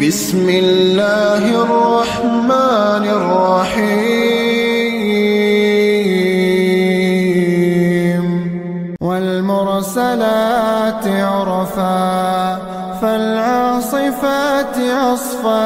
بسم الله الرحمن الرحيم والمرسلات عرفا فالعاصفات عصفا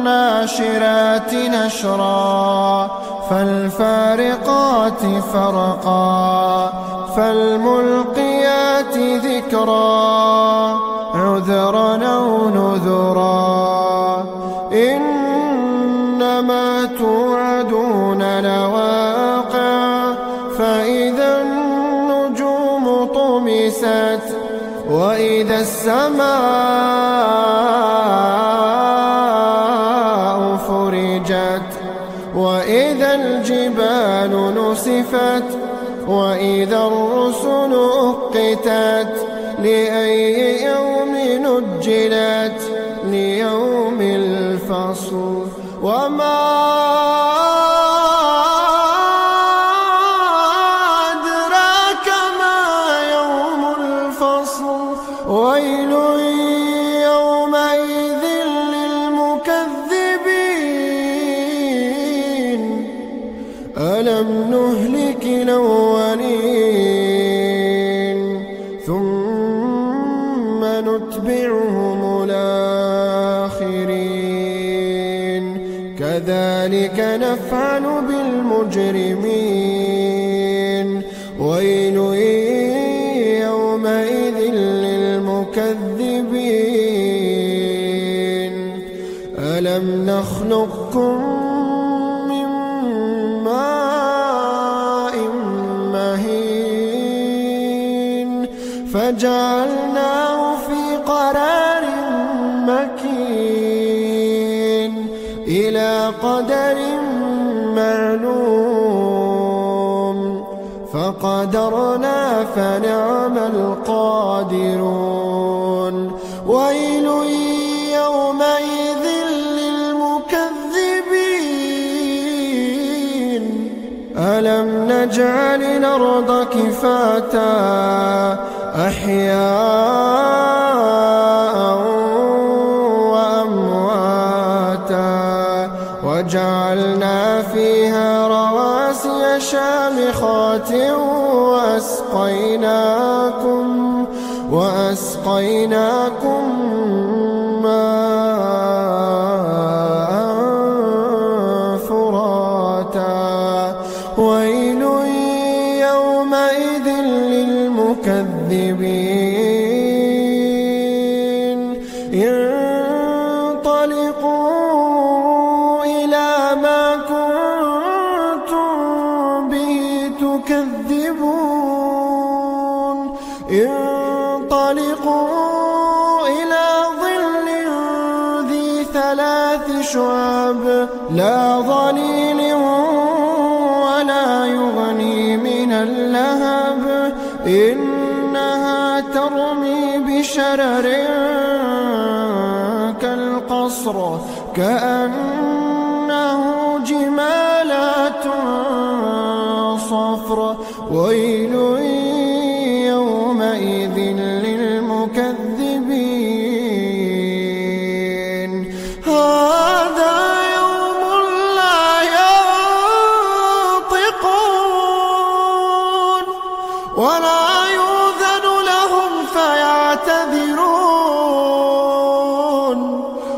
والناشرات نشرا فالفارقات فرقا فالملقيات ذكرا عذرا أو نذرا إنما توعدون لواقع فإذا النجوم طمست وإذا السماء فرجت وإذا الجبال نسفت وإذا الرسل أقتت لأي يوم نجلت ليوم الفصل وما أدراك ما يوم الفصل ويل يومئذ للمكذبين ألم نهلك الأولين ثم نتبعهم الآخرين كذلك نفعل بالمجرمين ويل يومئذ للمكذبين ألم نخلقكم من ماء مهين فجعلناه في قرار مكين إلى قدر معلوم فقدرنا فنعم القادرون ويل يومئذ للمكذبين ألم نجعل الأرض كفاتا أحياء وأمواتا وجعلنا فيها رواسي شامخات وأسقيناكم ماء فراتا ويل يومئذ للمكذبين انطلقوا إلى ما كنتم به تكذبون انطلقوا إلى ظل ذي 3 شعب لا ظليل ولا يغني من اللهب إنها ترمي بشرر كالقصر كأنه جمالات صفر ويل يومئذ للمكذبين هذا يوم لا ينطقون ولا يؤذن لهم فيعتذرون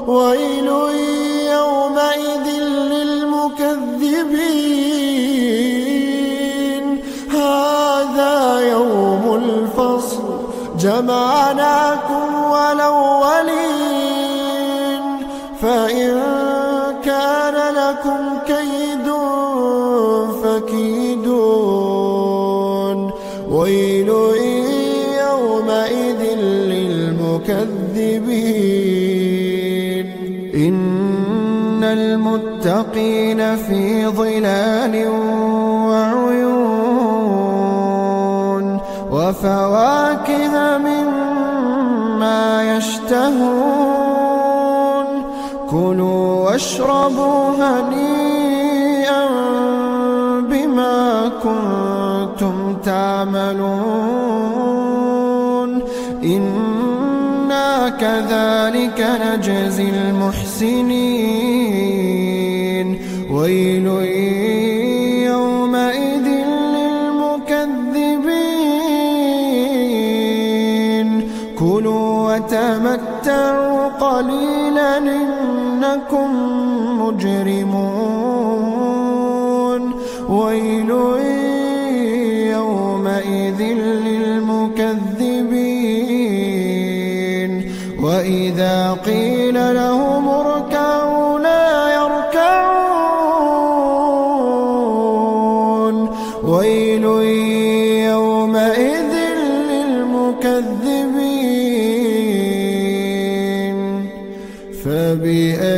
ويل يومئذ للمكذبين هذا يوم الفصل جمعناكم والأولين فإن كان لكم كيد فكيدون ويل يومئذ للمكذبين إن المتقين في ظلال وعيون وفواكه مما يشتهون كلوا واشربوا هنيئا بما كنتم تعملون إنا كذلك نجزي المحسنين ويل يومئذ للمكذبين كلوا وتمتعوا قليلا إنكم مجرمون ويل يومئذ للمكذبين وإذا قيل لهم اركعوا لا يركعون ويل يومئذ للمكذبين فبأي